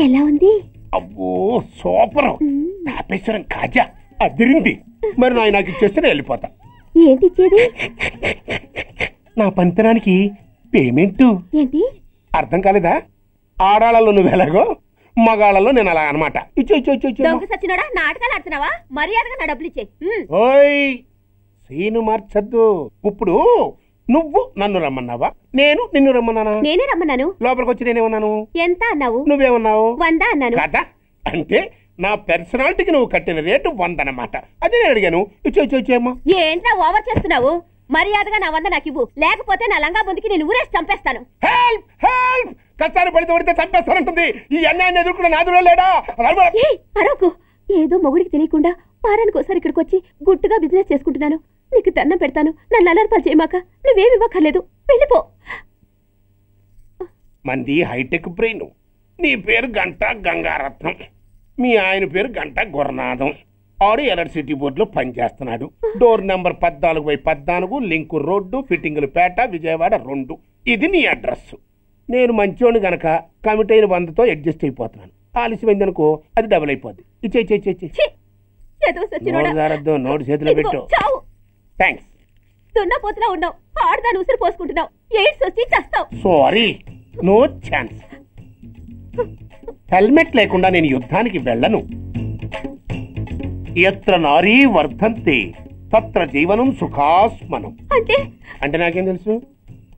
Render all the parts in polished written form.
ఎలా ఉంది? అబ్బో సూపర్. తాపేశ్వరం కాజా అదిరింది. మరి నాకు ఇచ్చేస్తే నేను వెళ్ళిపోతా. ఏంటి ఇచ్చేది? నా పంతనానికి పేమెంట్. ఏంటి అర్థం కాలేదా? ఆడాళ్ళలో నువ్వు ఎలాగో, మగాళ్ళలో నేను అలా అనమాట. సచ్చినోడా, నాటకాలు ఆడుతున్నావా? మర్యాదగా నా డబ్బులు ఇచ్చే. ఓయ్ సీను మార్చద్దు. ఇప్పుడు నువ్వు నన్ను రమ్మన్నావా, నేను నిన్ను రమ్మన్నానా? నేనే రమ్మన్నాను. లోపలికి వచ్చి నేనేమన్నాను? ఎంత అన్నావు? నువ్వేమన్నావు? 100 అన్నాను. కదా, అంటే నా పర్సనాలిటీకి నువ్వు కట్టిన రేటు 100 అన్నమాట. అదే నేను అడిగాను. ఇచ్చేమ్మా. ఏంట్రా ఓవర్ చేస్తున్నావు? మర్యాదగా నా 100 నాకు ఇవ్వు, లేకపోతే నా లంగా బొందికి నేను ఊరేసి చంపేస్తాను. Help help! కష్టాలు పడితే చంపేస్తానంటుంది. ఈ అన్యాయాన్ని ఎదుర్కొన్న నాదులో లేడా? అరవకు. ఏదో మొగుడికి తెలియకుండా వారానికి ఒకసారి ఇక్కడికి వచ్చి గుట్టుగా బిజినెస్ చేసుకుంటున్నాను. నీకు దండం పెడతాను, నన్ను అలర్పాలు చేయమాక. నువ్వేమి ఇవ్వక్కర్లేదు, వెళ్ళిపో. మంది హైటెక్ బ్రెయిన్. నీ పేరు గంటా గంగారత్నం, మీ ఆయన పేరు గంటా గురనాథం. ఆడు ఎలక్ట్రిసిటీ బోర్డులో పనిచేస్తున్నాడు. డోర్ నెంబర్ 14/14, లింకు రోడ్డు, ఫిట్టింగులు పేట, విజయవాడ 2. ఇది నీ అడ్రస్. నేను మంచోని గనక కమిట్ అయిన 100తో అడ్జస్ట్ అయిపోతున్నాను. ఆలస్యమైందనుకో అది డబుల్ అయిపోద్ది. నోటు చేతిలో పెట్టు. థ్యాంక్స్. దున్నపోతులా ఉన్నావు, ఆడదాన్ని ఉసిరి పోసుకుంటున్నావు. ఎయిడ్స్ వచ్చి చస్తావు. Sorry, no chance. హెల్మెట్ లేకుండా నేను యుద్ధానికి వెళ్ళను. ఎత్ర నారీ వర్ధంతే తత్ర జీవనం సుఖాస్మనం. అంటే నాకేం తెలుసు?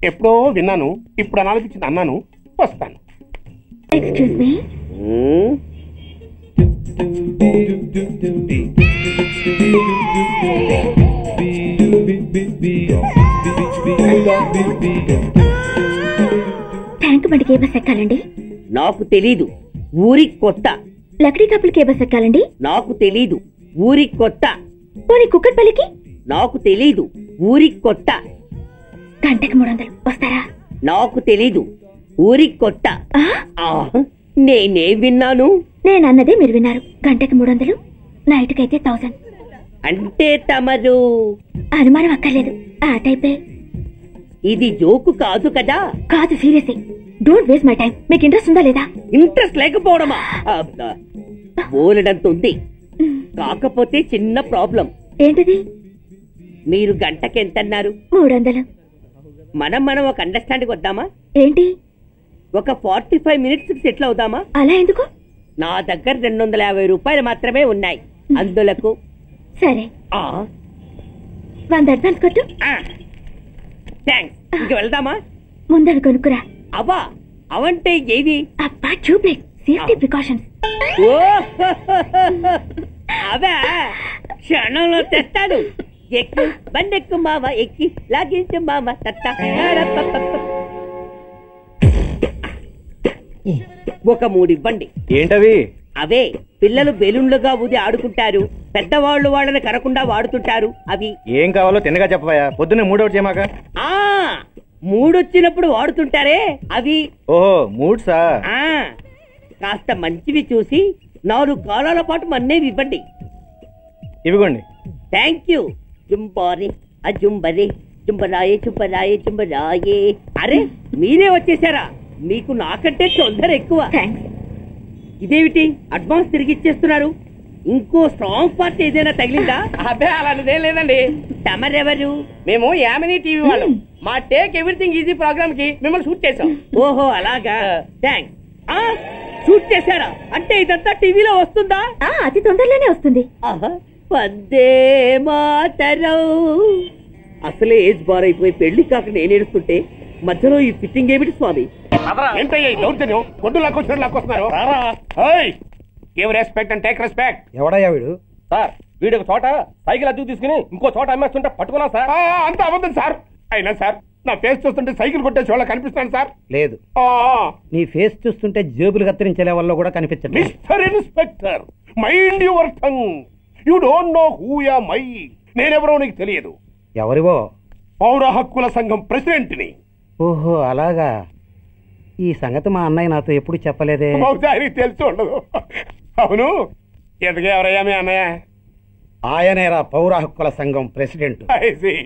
ఎప్పుడో విన్నాను, ఇప్పుడు అనాలనిపించింది అన్నాను. వస్తాను. Excuse me. ట్యాంక్ బండికి ఏ బస్ ఎక్కాలండి? నాకు తెలీదు, ఊరికి కొత్త. లక్డీ కప్పులకి ఏ బస్ ఎక్కాలండి? నాకు తెలీదు, ఊరికి కొత్త. పోనీ కుక్కట్పల్లికి? నాకు తెలీదు, ఊరికి కొత్త. గంటకి 300 వస్తారా? నాకు తెలీదు, ఊరికి కొత్త. నేనే విన్నాను. నేనన్నదే మీరు విన్నారు. గంటకి 300, నైట్కైతే 1000. అంటే తమరు? అనుమానం అక్కర్లేదు, ఆ టైపే. ఇది జోకు కాదు కదా? కాదు, serious. Don't waste my time. మీకు ఇంట్రెస్ట్ ఉందా లేదా? ఇంట్రెస్ట్ లేకపోవడమా? బోలెడంత ఉంది. కాకపోతే చిన్న ప్రాబ్లం. ఏంటిది? మీరు గంటకి ఎంతన్నారు? 300. మనం ఒక అండర్స్టాండింగ్ వద్దామా? ఏంటి? ఒక 45 మినిట్స్ సెటిల్ అవుదామా? అలా ఎందుకు? నా దగ్గర 250 రూపాయలు మాత్రమే ఉన్నాయి. అందులకు సరే, 100 అడ్వాన్స్ కొట్టు. థ్యాంక్స్. ఇంక వెళ్దామా? ముందవి కొనుక్కురా. అబ్బా, అవంటే ఏవి? అబ్బా, ట్యూబ్లైట్, సేఫ్టీ ప్రికాషన్స్. అవా, క్షణంలో తెస్తాను. ఎక్కు, బండెక్కు మామ, ఎక్కి లాగించు మామ. ఒక 3 ఇవ్వండి. ఏంటవి? అవే పిల్లలు బెలూన్లుగా ఊది ఆడుకుంటారు, పెద్దవాళ్ళు వాళ్ళని కరకుండా వాడుతుంటారు. అవి ఏం కావాలో తిన్నగా చెప్పవా. పొద్దున్నే 3 అవుట్ చేయమాక. 3 వచ్చినప్పుడు వాడుతుంటారే అవి. ఓహో, 3సా? కాస్త మంచివి చూసి 4 కాలాల పాటు మన్నేవి ఇవ్వండి. ఇవ్వండి. Thank you. జుంబారే అజుంబరే, చుంబరాయే చుంబరాయే చుంబరాయే. అరే, మీరే వచ్చేసారా? మీకు నాకంటే తొందర ఎక్కువ. ఇదేమిటి అడ్వాన్స్ తిరిగి ఇచ్చేస్తున్నారు? ఇంకో స్ట్రాంగ్ పార్ట్ ఏదైనా తగిలిందా? అదే, అలాంటిదేం లేదండి. తమరెవరు? మేము యామినీ టీవీ వాళ్ళం. మా టేక్ ఎవ్రీథింగ్ ఈజీ ప్రోగ్రామ్ కి మిమ్మల్ని షూట్ చేసాం. ఓహో, అలాగా. థ్యాంక్స్. షూట్ చేశారా? అంటే ఇదంతా టీవీలో వస్తుందా? అతి తొందరలోనే వస్తుంది. వందే మాతరం. అసలే ఏజ్ బార్ అయిపోయి పెళ్లి కాక నేను ఏడుస్తుంటే మధ్యలో ఈ ఫిట్టింగ్ ఏమిటి స్వామి? ఎవడయ్యా వీడు? సార్, వీడు ఒక చోట సైకిల్ అద్దెకు తీసుకుని ఇంకో చోట అమ్మేస్తుంటే పట్టుకున్నా సార్. అంత అబద్ధం సార్. అయినా సార్, నా ఫేస్ చూస్తుంటే సైకిల్ కొట్టేసి వాళ్ళ కనిపిస్తాను సార్. లేదు, నీ ఫేస్ చూస్తుంటే జేబులు కత్తిరించే వల్ల కూడా కనిపించదు. Mister inspector, mind your tongue. You don't know who am I. నేనెవరో నీకు తెలియదు. ఎవరివో? పౌర హక్కుల సంఘం ప్రెసిడెంట్ ని. ఓహో అలాగా. ఈ సంగతి మా అన్నయ్య నాతో ఎప్పుడు చెప్పలేదే. బహుశా ఆయనకి తెలిసి ఉండదు. అవును, ఎదుగా ఎవరయ్యా మీ అన్నయ్య? ఆయనేరా పౌర హక్కుల సంఘం ప్రెసిడెంట్. I see.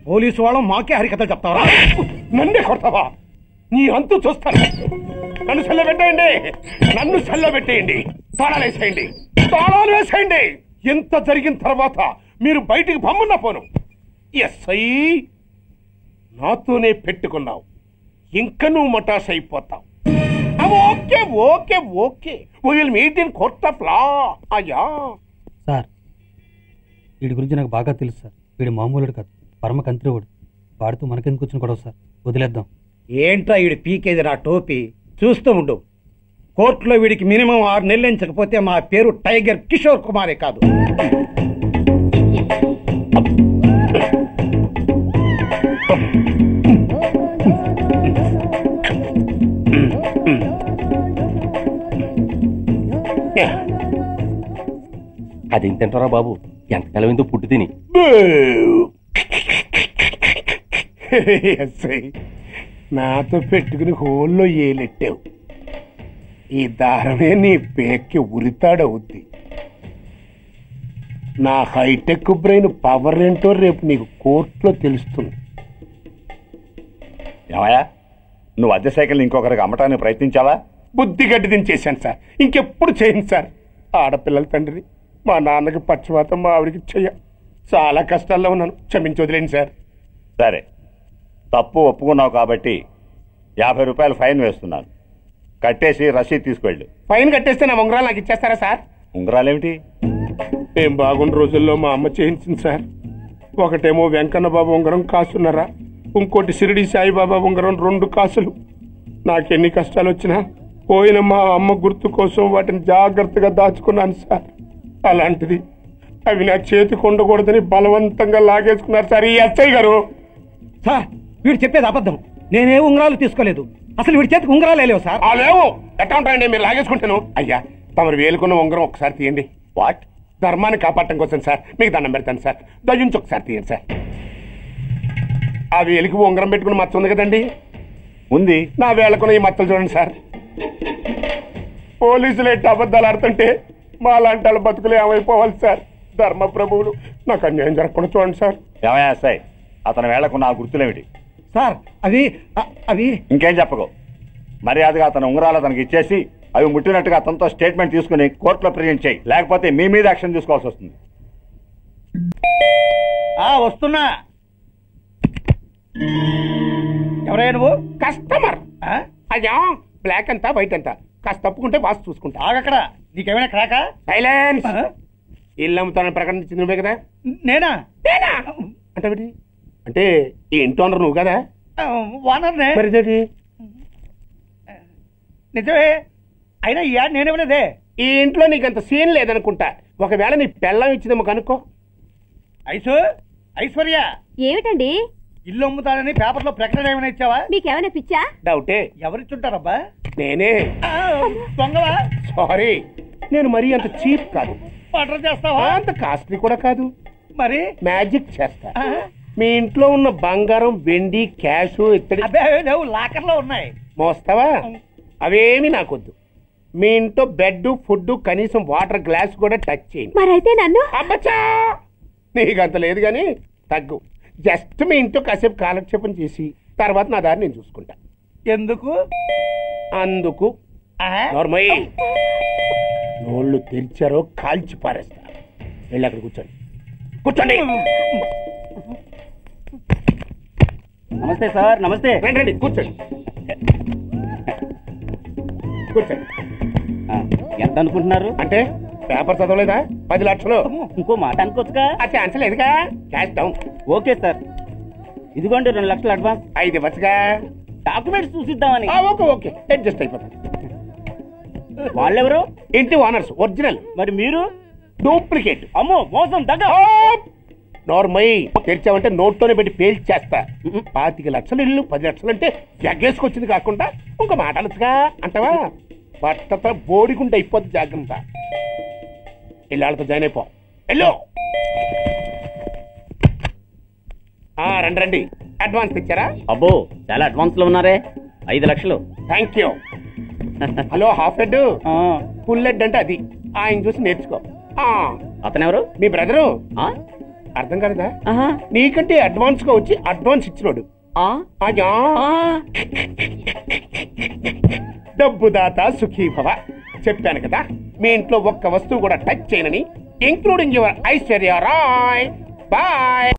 పోలీసు వాళ్ళం మాకే హరికథలు చెప్తావరా? నన్నే కొడతావా? నీ అంతు చూస్తాను. నన్ను సెల్ల పెట్టేయండి, నన్ను సెల్ల పెట్టేయండి, తాళాలు వేసేయండి, తాళాలు వేసేయండి. ఎంత జరిగిన తర్వాత మీరు బయటికి పంపున్నా పోను. ఎస్ఐ నాతోనే పెట్టుకున్నావు, ఇంకా నువ్వు మటాస్ అయిపోతావు. Okay okay okay, we will meet in court of law. అయ్యా సార్, వీడి గురించి నాకు బాగా తెలుసు సార్. వీడి మామూలుడు కాదు, పరమ కంత్రివాడు. వాడితో మనకెందుకు వచ్చిన గొడవ సార్, వదిలేద్దాం. ఏంట్రా వీడి పీకేది నా టోపీ? చూస్తూ ఉండు. కోర్టులో వీడికి మినిమం 6 నెలలు ఎంచకపోతే మా పేరు టైగర్ కిషోర్ కుమారే కాదు. అదేం తింటారా బాబు, ఎంతకాలం ఏందో పుట్టి తిని. నాతో పెట్టుకుని హోల్లో ఏలెట్టావు. ఈ దారమే నీ పేక్కి ఉరితాడవుద్ది. నా హైటెక్ బ్రెయిన్ పవర్ ఏంటో రేపు నీకు కోర్టులో తెలుస్తుంది. ఏమయ్యా, నువ్వు అద్దె సైకిల్ ఇంకొకరికి అమ్మటానికి ప్రయత్నించావా? బుద్ధి గడ్డి దించేశాను సార్, ఇంకెప్పుడు చేయను సార్. ఆడపిల్లల తండ్రిని, మా నాన్నకి పక్షవాతం, మా ఆవిడికి చెయ్య. చాలా కష్టాల్లో ఉన్నాను, క్షమించి వదిలేండి సార్. సరే, తప్పు ఒప్పుకున్నావు కాబట్టి 50 రూపాయలు ఫైన్ వేస్తున్నాను. కట్టేసి రసీదు తీసుకువెళ్ళు. ఫైన్ కట్టేస్తే నా ఉంగరాలు నాకు ఇచ్చేస్తారా సార్? ఉంగరాలేమిటి? ఏం బాగున్న రోజుల్లో మా అమ్మ చేయించింది సార్. ఒకటేమో వెంకన్న బాబు ఉంగరం కాసున్నరా, ఇంకోటి షిరిడి సాయిబాబా ఉంగరం 2 కాసులు. నాకెన్ని కష్టాలు వచ్చినా పోయిన మా అమ్మ గుర్తు కోసం వాటిని జాగ్రత్తగా దాచుకున్నాను సార్. అలాంటిది అవి నా చేతికి ఉండకూడదని బలవంతంగా లాగేసుకున్నారు సార్ ఈ ఎస్ఐ గారు. సార్, వీడు చెప్పేది అబద్ధం. నేనే ఉంగరాలు తీసుకోలేదు. అసలు వీడి చేతికి ఉంగరాలే లేవు సార్. లేవు, ఎట్లా ఉంటాయండి? మీరు లాగేసుకుంటాను. అయ్యా, తమరు వేలుకున్న ఉంగరం ఒకసారి తీయండి. వాట్? ధర్మాన్ని కాపాడటం కోసం సార్, మీకు దండం పెడతాను సార్. దయ్యుంచి ఒకసారి తీయండి సార్. ఆ వేలికి ఉంగరం పెట్టుకుని మచ్చ ఉంది కదండి? ఉంది. నా వేళకున్న ఈ మచ్చలు చూడండి సార్. పోలీసులు ఎట్టి అబద్ధాలు ఆడుతుంటే మా లాంటి వాళ్ళ బతుకులు ఏమైపోవాలి సార్? ధర్మ ప్రభువులు, నాకు అన్యాయం జరగకుండా చూడండి సార్. ఏమయ్యా సార్, అతని వేళకున్న ఆ గుర్తులేమిటి? సార్, అవి ఇంకేం చెప్పకు. మర్యాదగా అతని ఉంగరాలు అతనికి ఇచ్చేసి అవి ముట్టినట్టుగా అతనితో స్టేట్మెంట్ తీసుకుని కోర్టులో ప్రజెంట్ చేయి, లేకపోతే మీ మీద యాక్షన్ తీసుకోవాల్సి వస్తుంది. వస్తున్నా. ఎవరైనా నువ్వు? కస్టమర్. అయ్యా, బ్లాక్ అంతా వైట్ అంతా కాస్త తప్పుకుంటే వాసు చూసుకుంటా. ఆగక్కడ. నీకేమైనా క్రాకా? సైలెన్స్. ఇల్లు అమ్ముతానని ప్రకటించింది నువ్వే కదా? నేనా? అంటే అంటే ఈ ఇంటి ఓనర్ నువ్వు కదా? ఓనర్నే. మరి నిజమే. అయినా ఈ యాడ్ నేనేమన్నదే. ఈ ఇంట్లో నీకంత సీన్ లేదనుకుంటా. ఒకవేళ నీ పెళ్ళం ఇచ్చిందేమో కనుక్కో. ఐశ్వర్య, ఏమిటండి? ఇల్లు అమ్ముతానని పేపర్లో ప్రకటన ఏమైనా ఇచ్చావా? మీకేమైనా పిచ్చా? డౌటే. ఎవరిచ్చుంటారబ్బా? నేనే. దొంగవా? సారీ, నేను మరీ అంత చీప్ కాదు. మర్డర్ చేస్తావా? అంత కాస్ట్లీ కూడా కాదు. మరి మ్యాజిక్ చేస్తా. మీ ఇంట్లో ఉన్న బంగారం, వెండి, క్యాష్, ఇత్తడి లేవు, లాకర్ లో ఉన్నాయి. మోస్తావా? అవేమి నాకొద్దు. మీ ఇంట్లో బెడ్, ఫుడ్, కనీసం వాటర్ గ్లాస్ కూడా టచ్ చేయండి. మరైతే నన్ను అబ్బచ్చా, నీకంత లేదు గాని తగ్గు. జస్ట్ మీ ఇంట్లో కాసేపు కాలక్షేపం చేసి తర్వాత నా దారి నేను చూసుకుంటా. ఎందుకు? అందుకు. నోర్మయ్య, నోళ్ళు తెరిచారో కాల్చి పారేస్తా. వెళ్ళి అక్కడ కూర్చోండి. కూర్చోండి. నమస్తే సార్. నమస్తే. రండి, కూర్చోండి. కూర్చోండి. ఎంత అనుకుంటున్నారు? అంటే పేపర్ చదవలేదా? 10 లక్షలు. ఇంకో మాట అనుకోవచ్చుగా. ఆ ఛాన్స్ లేదుగా. Cash down. ఓకే సార్, ఇదిగోండి 2 లక్షలు అడ్వాన్స్. 5 ఇవ్వచ్చుగా. డాక్యుమెంట్స్ చూసిద్దామని. ఓకే ఓకే, అడ్జస్ట్ అయిపోతాను. వాళ్ళెవరు? ఇంటి ఓనర్స్, ఒరిజినల్. మరి మీరు? డూప్లికేట్. అమ్మో, మోసం, దగ్గర. నార్మల్ తెరిచావంటే నోట్తోనే పెట్టి పేల్చేస్తా 25 లక్షలు ఇల్లు 10 లక్షలు అంటే జగ్గేసుకొచ్చింది కాకుండా ఇంకో మాటలుగా అంటావా పట్టత బోడిగుంటే అయిపోద్ది జాగ్రత్త ఇళ్ళతో జాయిన్ అయిపో వెళ్ళు రండి అడ్వాన్స్ ఇచ్చారా అబ్బో చాలా అడ్వాన్స్ లో ఉన్నారే 5 లక్షలు thank you hello half head full head అంటే అది ఆయన చూసి నేర్చుకో అతనెవరు మీ బ్రదరు అర్థం కాలేదా నీకంటే అడ్వాన్స్ గా వచ్చి అడ్వాన్స్ ఇచ్చినోడు డబ్బు దాత సుఖీ భవ చెప్పాను కదా మీ ఇంట్లో ఒక్క వస్తువు కూడా టచ్ చేయనని including your Aishwarya Rai bye